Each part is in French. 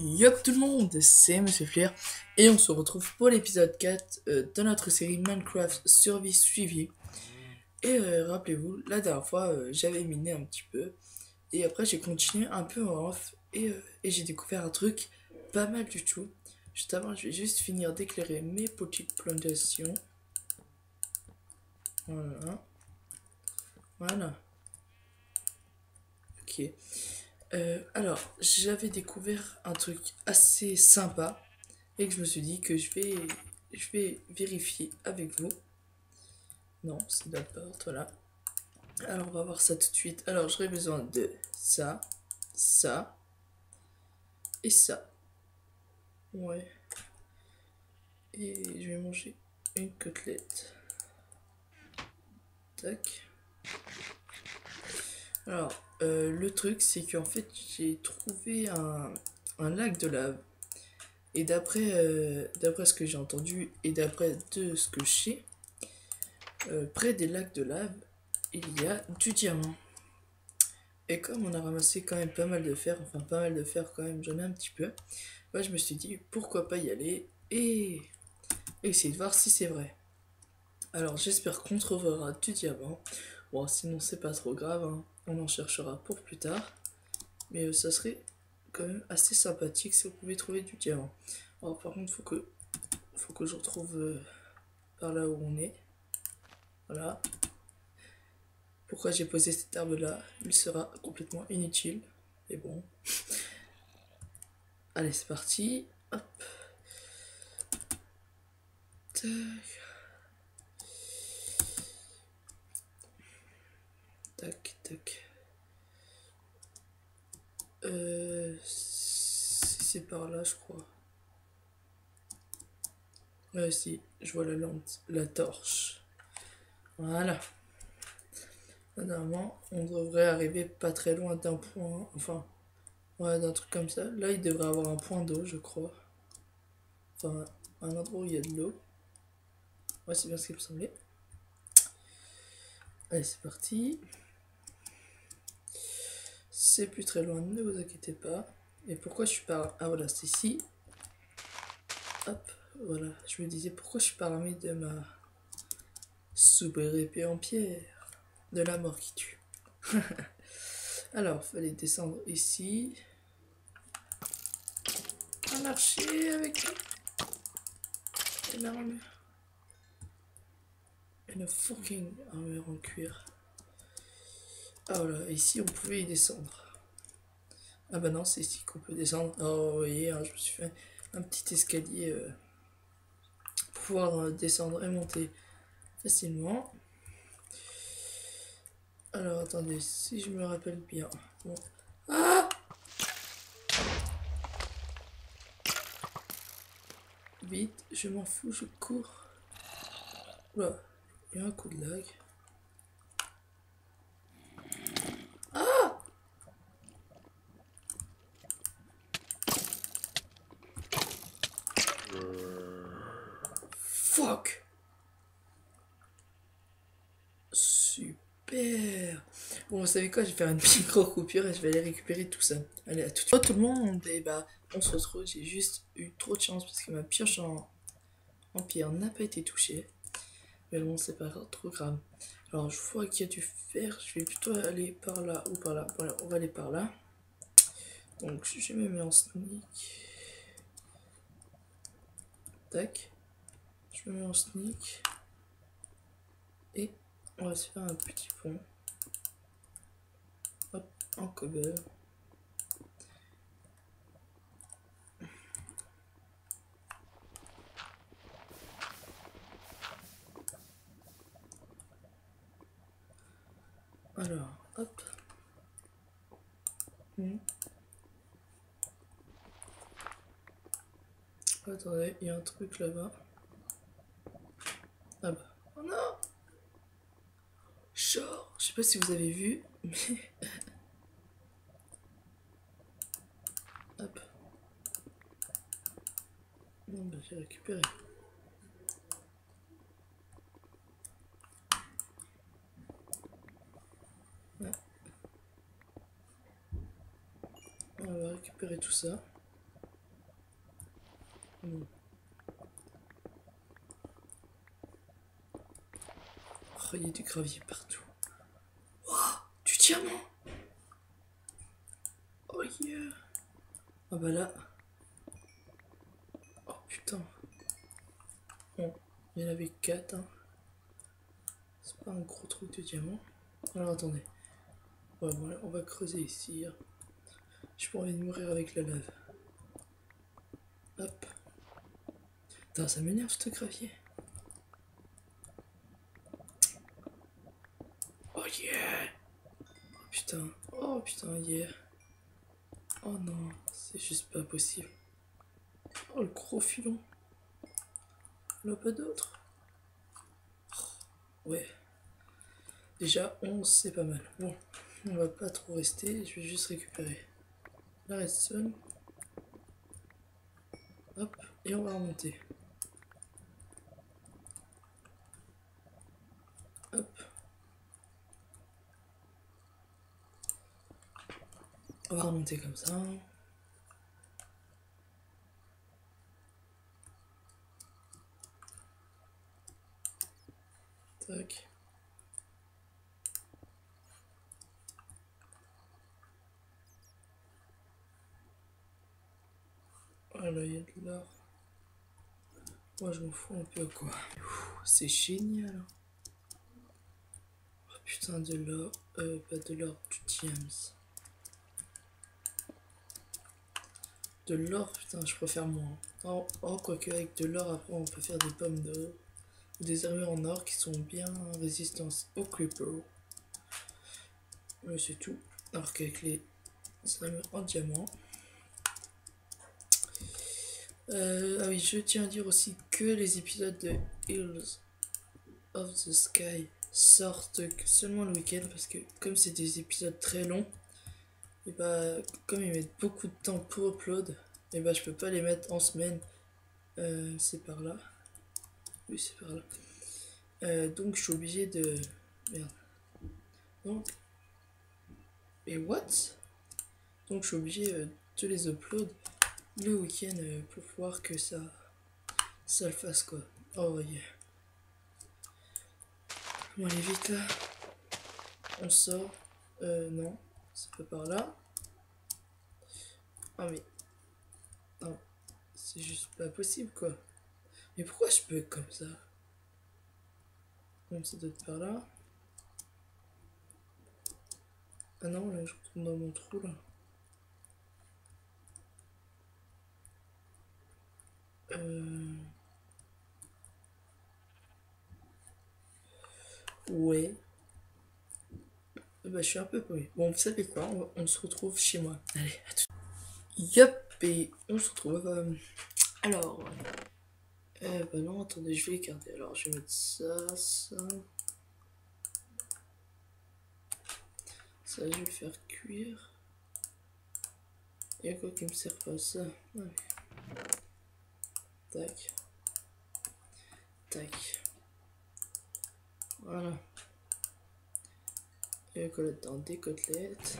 Yo tout le monde, c'est Monsieur Flair et on se retrouve pour l'épisode 4 de notre série Minecraft Survie Suivi. Et rappelez-vous, la dernière fois j'avais miné un petit peu et après j'ai continué un peu en off et j'ai découvert un truc pas mal du tout. Juste avant, je vais juste finir d'éclairer mes petites plantations. Voilà, voilà, ok. Alors, j'avais découvert un truc assez sympa et que je me suis dit que je vais vérifier avec vous. Non, c'est de la porte, voilà. Alors, on va voir ça tout de suite. Alors, j'aurais besoin de ça, ça et ça. Ouais. Et je vais manger une côtelette. Tac. Alors, le truc, c'est qu'en fait, j'ai trouvé un lac de lave. Et d'après ce que j'ai entendu et d'après de ce que je sais, près des lacs de lave, il y a du diamant. Et comme on a ramassé quand même pas mal de fer, enfin pas mal de fer quand même, j'en ai un petit peu, moi je me suis dit pourquoi pas y aller et essayer de voir si c'est vrai. Alors j'espère qu'on trouvera du diamant. Bon, sinon c'est pas trop grave, hein. On en cherchera pour plus tard. Mais ça serait quand même assez sympathique si vous pouvez trouver du diamant. Alors par contre, faut que je retrouve par là où on est. Voilà. Pourquoi j'ai posé cet arbre là? Il sera complètement inutile. Et bon. Allez, c'est parti. Hop. Tac. Tac, tac. C'est par là, je crois. Si, je vois la lampe, la torche. Voilà. Normalement, on devrait arriver pas très loin d'un point. Enfin, ouais, d'un truc comme ça. Là, il devrait avoir un point d'eau, je crois. Enfin, un endroit où il y a de l'eau. Ouais, c'est bien ce qu'il me semblait. Allez, c'est parti. C'est plus très loin, ne vous inquiétez pas. Et pourquoi je suis pas... Ah voilà, c'est ici. Hop, voilà. Je me disais pourquoi je suis pas armé de ma super épée en pierre. De la mort qui tue. Alors, fallait descendre ici. Un archer avec une armure. Une fucking armure en cuir. Ah voilà, ici on pouvait y descendre. Ah bah non, c'est ici qu'on peut descendre. Oh, vous voyez, hein, je me suis fait un petit escalier pour pouvoir descendre et monter facilement. Alors attendez, si je me rappelle bien. Bon. Ah! Vite, je m'en fous, je cours. Oula, il y a un coup de lag. Ah! Fuck! Super! Bon, vous savez quoi, je vais faire une micro coupure et je vais aller récupérer tout ça. Allez, à tout de suite. Oh, tout le monde! Et bah, on se retrouve. J'ai juste eu trop de chance parce que ma pioche en pierre n'a pas été touchée. Mais bon, c'est pas trop grave. Alors, je vois qu'il y a du fer. Je vais plutôt aller par là ou par là. Voilà, on va aller par là. Donc, je me mets en sneak. Tac. Je me mets en sneak. Et on va se faire un petit pont. Hop, en cobble. Alors, hop. Attendez, il y a un truc là-bas. Ah bah. Oh non! Genre, je sais pas si vous avez vu, mais... Hop. Bon bah j'ai récupéré. Ouais. On va récupérer tout ça. Non. Oh, il y a du gravier partout. Oh, du diamant. Oh yeah. Ah bah là. Oh putain. Bon, il y en avait 4. Hein. C'est pas un gros truc de diamant. Alors attendez. Ouais, voilà, on va creuser ici. Hein. J'ai pas envie de mourir avec la lave. Hop. Putain, ça m'énerve ce gravier. Oh yeah. Oh putain, yeah. Oh non, c'est juste pas possible. Oh le gros filon. Il n'y en a pas d'autre. Ouais. Déjà 11 c'est pas mal. Bon, on va pas trop rester, je vais juste récupérer la redstone. Hop, et on va remonter. Hop. On va remonter comme ça. Tac. Voilà, il y a de l'or. Moi je m'en fous un peu quoi. C'est génial. Oh, putain de l'or. Pas de l'or, du diams. De l'or, putain, je préfère moins. Oh, quoique avec de l'or, après on peut faire des pommes d'or. Ou des armures en or qui sont bien résistantes aux creepers. Mais c'est tout. Alors qu'avec les armures en diamant. Ah oui, je tiens à dire aussi que les épisodes de Hills of the Sky sortent seulement le week-end parce que comme c'est des épisodes très longs, et bah comme ils mettent beaucoup de temps pour upload, et bah je peux pas les mettre en semaine. C'est par là. Oui, c'est par là. Donc je suis obligé de... Merde. Donc... Et what? Donc je suis obligé de les upload le week-end pour voir que ça le fasse quoi. Oh yeah. Bon allez vite là. On sort. Non. C'est pas par là. Ah mais... Non. C'est juste pas possible quoi. Mais pourquoi je peux être comme ça? Bon ça doit être par là. Ah non là je retourne dans mon trou là. Ouais. Bah je suis un peu paumé. Bon vous savez quoi, on se retrouve chez moi. Allez, à tout. Yup, et on se retrouve. Alors, bah non, attendez, je vais écarter. Alors, je vais mettre ça, ça. Ça, je vais le faire cuire. Il y a quoi qui me sert pas ça? Ouais. Tac. Tac. Voilà. Il y a quoi là-dedans? Des côtelettes.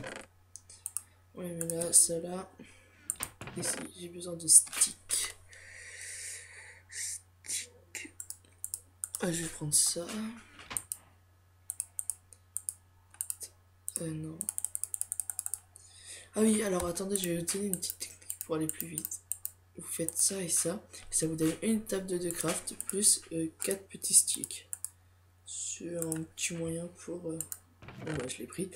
Ouais, mais là, ça là. Ici, j'ai besoin de stick. Stick. Ah, je vais prendre ça. Non. Ah oui, alors attendez, je vais vous donner une petite technique pour aller plus vite. Vous faites ça et ça vous donne une table de craft plus 4 petits sticks. C'est un petit moyen pour... Bon bah je l'ai pris.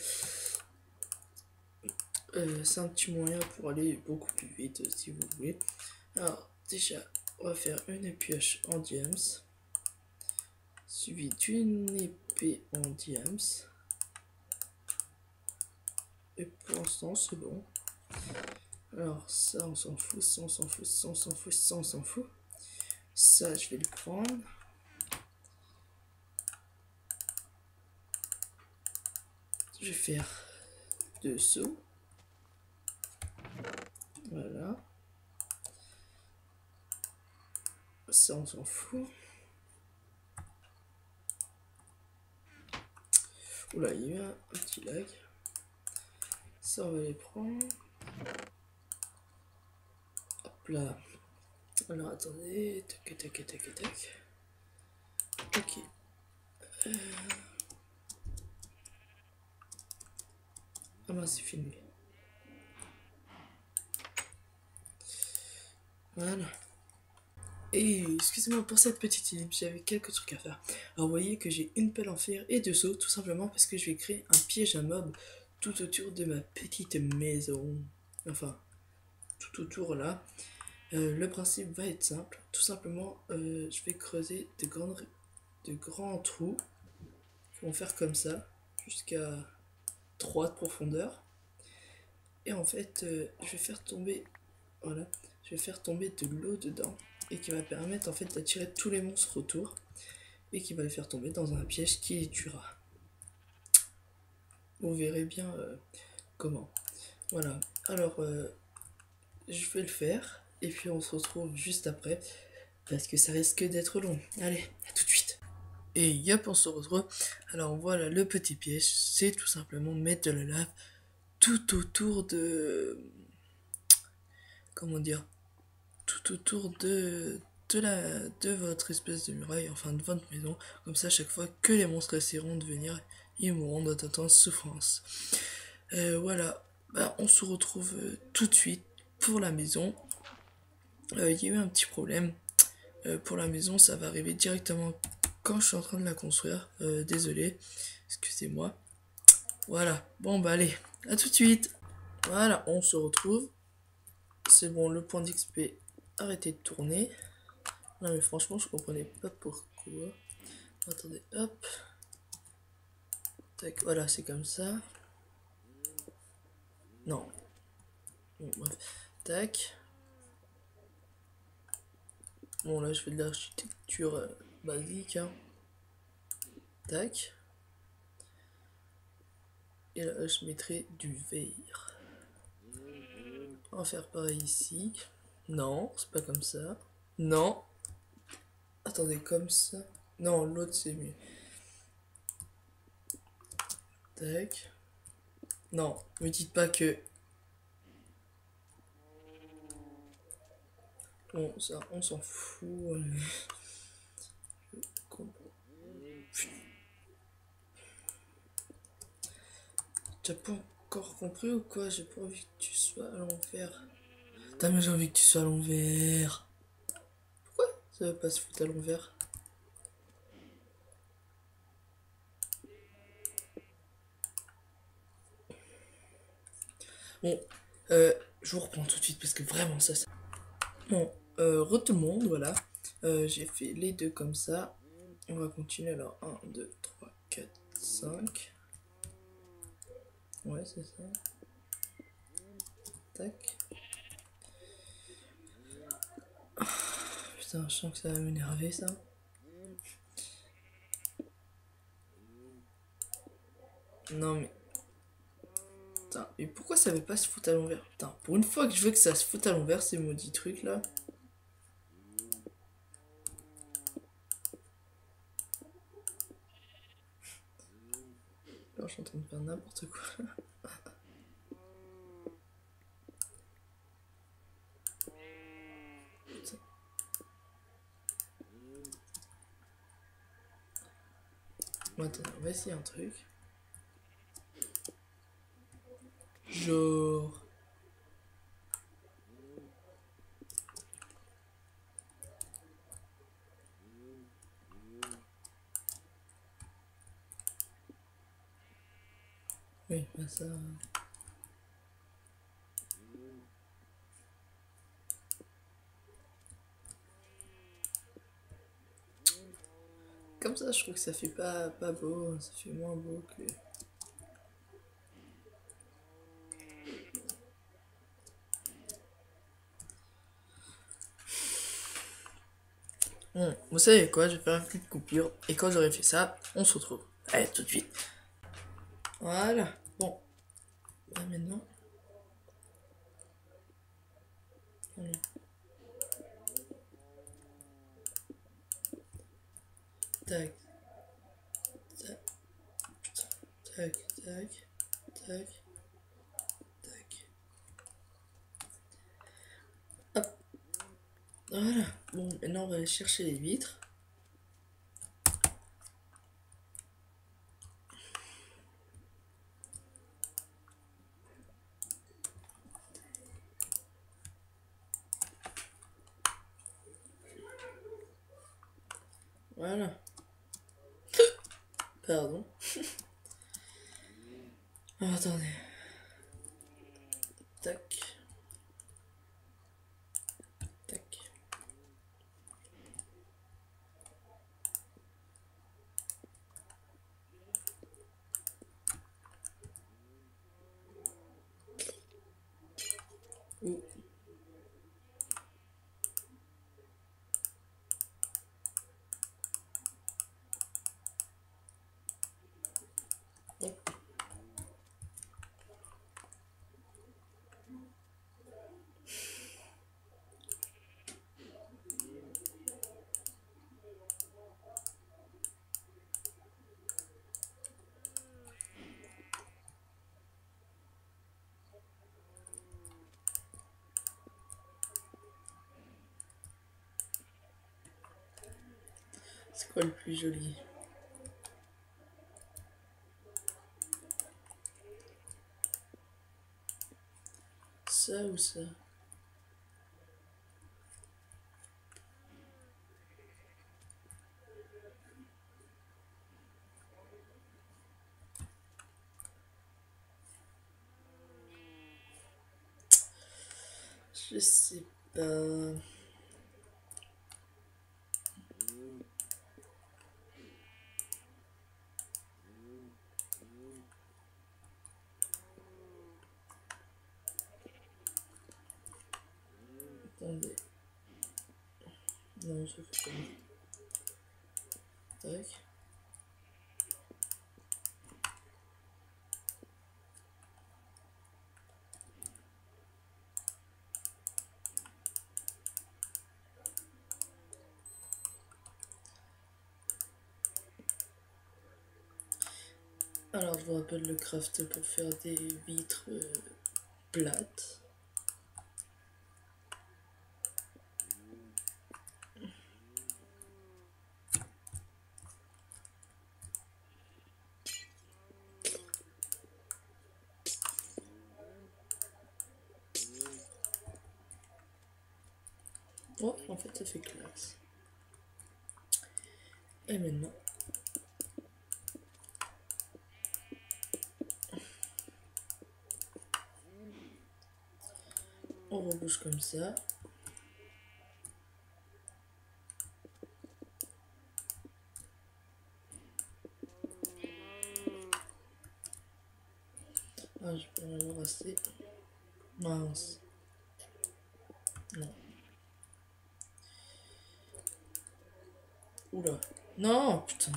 C'est un petit moyen pour aller beaucoup plus vite si vous voulez. Alors déjà, on va faire une pioche en diams. Suivi d'une épée en diams. Et pour l'instant c'est bon. Alors ça on s'en fout, ça on s'en fout, ça on s'en fout, ça on s'en fout. Ça je vais le prendre. Je vais faire 2 sauts. Voilà. Ça on s'en fout. Oula, il y a eu un petit lag. Ça on va les prendre. Hop là. Alors attendez, tac tac tac tac. Ok. Ah ben c'est fini. Voilà. Et excusez-moi pour cette petite ellipse, j'avais quelques trucs à faire. Alors vous voyez que j'ai une pelle en fer et deux seaux, tout simplement parce que je vais créer un piège à mob tout autour de ma petite maison. Enfin, tout autour là. Le principe va être simple. Tout simplement, je vais creuser de grands trous qui vont faire comme ça, jusqu'à 3 de profondeur. Et en fait, je vais faire tomber, voilà, je vais faire tomber de l'eau dedans et qui va permettre en fait d'attirer tous les monstres autour et qui va les faire tomber dans un piège qui les tuera. Vous verrez bien comment. Voilà. Alors, je vais le faire et puis on se retrouve juste après parce que ça risque d'être long. Allez, à tout de suite. Et yep, on se retrouve. Alors voilà, le petit piège, c'est tout simplement mettre de la lave tout autour de... Comment dire? Tout autour de votre espèce de muraille, enfin de votre maison. Comme ça, chaque fois que les monstres essaieront de venir, ils mourront d'intense souffrance. Voilà, bah, on se retrouve tout de suite pour la maison. Il y a eu un petit problème. Pour la maison, ça va arriver directement quand je suis en train de la construire. Désolé, excusez-moi. Voilà, bon bah allez, à tout de suite. Voilà, on se retrouve. C'est bon, le point d'XP, arrêtez de tourner. Non mais franchement, je comprenais pas pourquoi. Attendez, hop. Tac, voilà, c'est comme ça. Non. Bon, bref. Tac. Bon, là, je fais de l'architecture basique. Hein. Tac. Et là, je mettrai du verre. On va faire pareil ici. Non, c'est pas comme ça. Non. Attendez, comme ça. Non, l'autre, c'est mieux. Tac. Non, me dites pas que... Bon, ça, on s'en fout. T'as pas encore compris ou quoi? J'ai pas envie que tu sois à l'envers. T'as mais j'ai envie que tu sois à l'envers. Pourquoi ça va pas se foutre à l'envers? Bon, je vous reprends tout de suite parce que vraiment ça... Bon, tout le monde, voilà. J'ai fait les deux comme ça. On va continuer alors. 1, 2, 3, 4, 5. Ouais, c'est ça. Tac. Putain, je sens que ça va m'énerver ça. Non mais... Putain, mais pourquoi ça veut pas se foutre à l'envers? Putain, pour une fois que je veux que ça se foute à l'envers, ces maudits trucs là. Alors, je suis en train de faire n'importe quoi. Putain. Bon, attends, on va essayer un truc. Genre... Oui, bah ça... Comme ça, je trouve que ça fait pas beau. Ça fait moins beau que... Bon, vous savez quoi, je vais faire une petite coupure. Et quand j'aurai fait ça, on se retrouve. Allez, tout de suite. Voilà. Bon. Là, maintenant... Allez. Tac. Tac. Tac. Tac. Tac. Tac. Hop. Voilà. Bon, maintenant on va aller chercher les vitres. Voilà. Pardon. Ah, attendez. Tac. Tac. Ouh. Hop. C'est quoi le plus joli? Ça ou ça? Je sais pas. Attendez. Non, ça fait pas. Tac. Alors, je vous rappelle le craft pour faire des vitres plates. Oh, en fait, ça fait classe. Et maintenant, on rebouche comme ça. Ah, je peux en avoir assez. Mince. Non. Oula. Non, putain.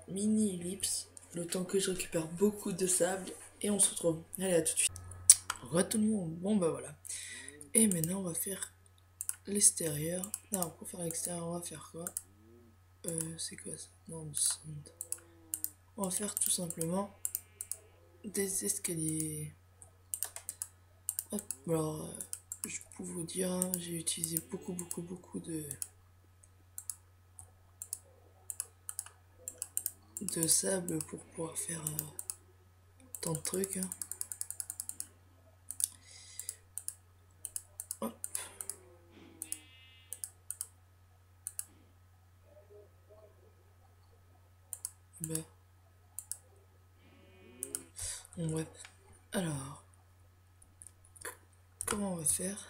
Mini ellipse. Le temps que je récupère beaucoup de sable. Et on se retrouve. Allez, à tout de suite. Re tout le monde. Bon, bah voilà. Et maintenant, on va faire l'extérieur. Non, pour faire l'extérieur, on va faire quoi? C'est quoi ça? Non, du sand. On va faire tout simplement des escaliers. Hop, alors, je peux vous dire, hein, j'ai utilisé beaucoup de sable pour pouvoir faire tant de trucs. Hein. Hop. Bah. Bon, bref. Alors, comment on va faire?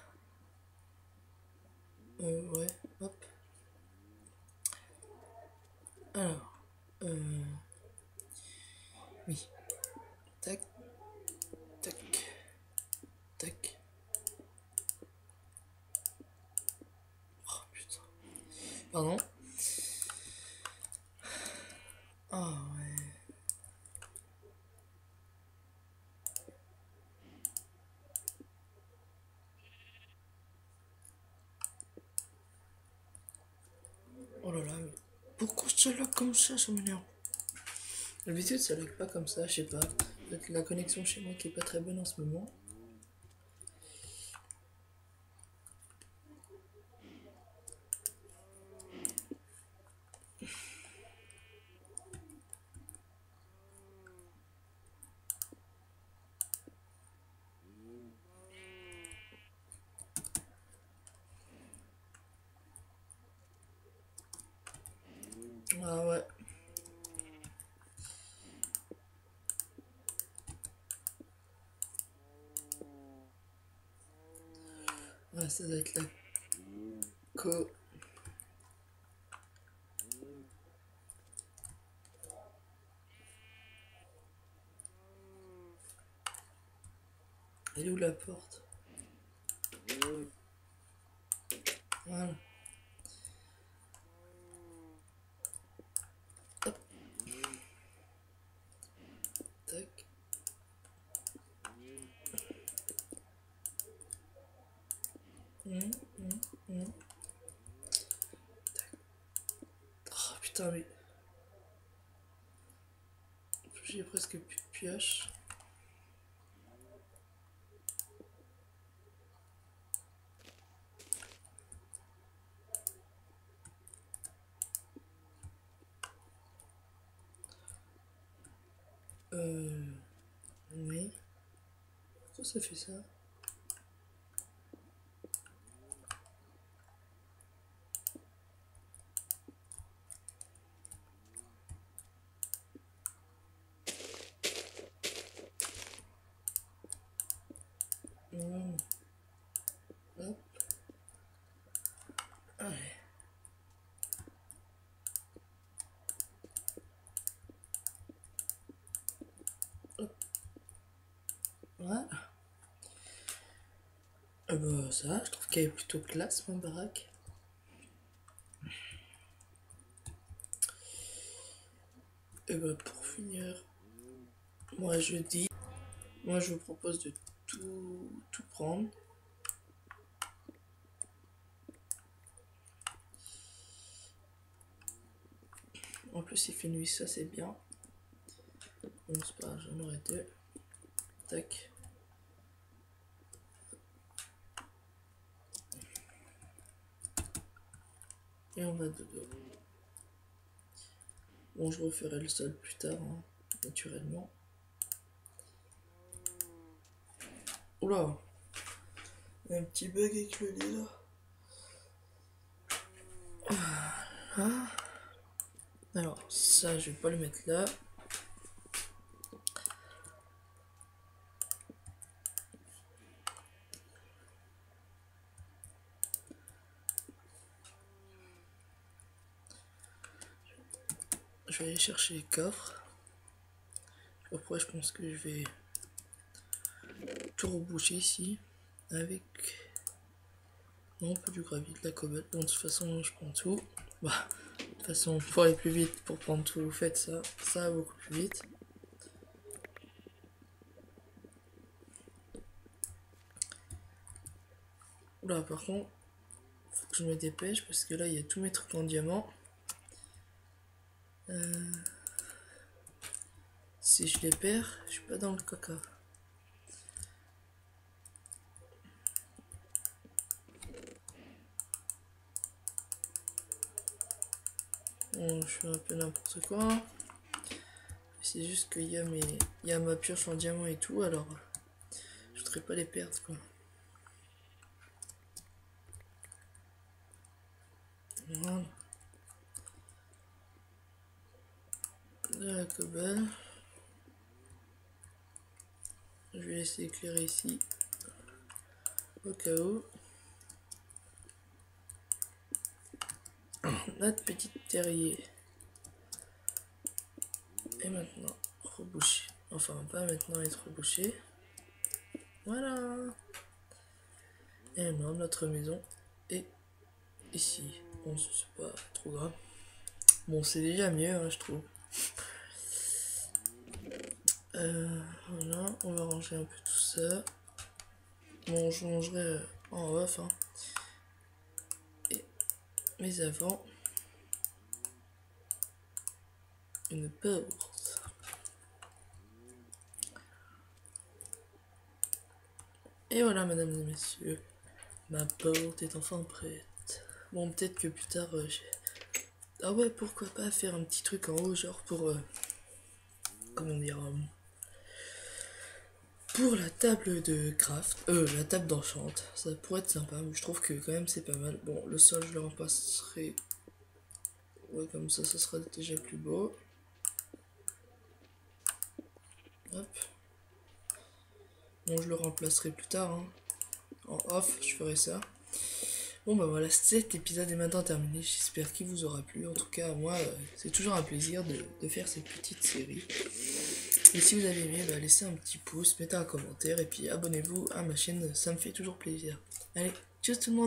Ouais, hop. Alors, oui. Tac, tac, tac. Oh putain. Pardon. Ah ouais. Oh là là, mais pourquoi ça là comme ça m'énerve. D'habitude, ça lag pas comme ça, je sais pas. Peut-être la connexion chez moi qui est pas très bonne en ce moment. Ah ouais. Ouais, ça doit être la co. Elle est où la porte? Voilà. Hop. Tac. Hum. Oh putain, mais j'ai presque plus de pioche. Oui. Pourquoi ça fait ça? Hum. Hop. Allez. Hop. Voilà. Bah ça, je trouve qu'elle est plutôt classe, ma baraque. Et bah pour finir, moi je dis, moi je vous propose de tout prendre. En plus il fait nuit, ça c'est bien. Bon c'est pas, j'en aurai deux. Tac. Et on va dodo. Bon, je referai le sol plus tard, hein, naturellement. Oula, il y a un petit bug avec le lit là. Ah. Alors, ça, je vais pas le mettre là. Je vais aller chercher les coffres. Après, je pense que je vais tout reboucher ici avec non pas du gravier, de la cobalt. Bon, de toute façon, je prends tout. Bah, de toute façon, pour aller plus vite, pour prendre tout, faites ça. Ça va beaucoup plus vite. Oula, par contre, faut que je me dépêche parce que là, il y a tous mes trucs en diamant. Si je les perds, je suis pas dans le caca. Bon, je fais un peu n'importe quoi. C'est juste qu'il y a il y a ma pioche en diamant et tout, alors je voudrais pas les perdre quoi. Voilà. De la cobble. Je vais laisser éclairer ici. Au cas où. Notre petit terrier. Et maintenant, reboucher. Enfin, pas maintenant être rebouché. Voilà. Et maintenant, notre maison est ici. Bon, c'est pas trop grave. Bon, c'est déjà mieux, hein, je trouve. Voilà, on va ranger un peu tout ça. Bon, je rangerai en off. Hein. Et mais avant, une porte. Et voilà, mesdames et messieurs, ma porte est enfin prête. Bon, peut-être que plus tard, ah ouais, pourquoi pas faire un petit truc en haut, genre pour, comment dire, pour la table de craft, la table d'enchante, ça pourrait être sympa, mais je trouve que quand même c'est pas mal. Bon, le sol, je le remplacerai, ouais, comme ça sera déjà plus beau. Hop. Bon, je le remplacerai plus tard, hein. En off, je ferai ça. Bon bah voilà, cet épisode est maintenant terminé, j'espère qu'il vous aura plu. En tout cas, moi, c'est toujours un plaisir de faire cette petite série. Et si vous avez aimé, bah, laissez un petit pouce, mettez un commentaire et puis abonnez-vous à ma chaîne, ça me fait toujours plaisir. Allez, tchuss tout le monde!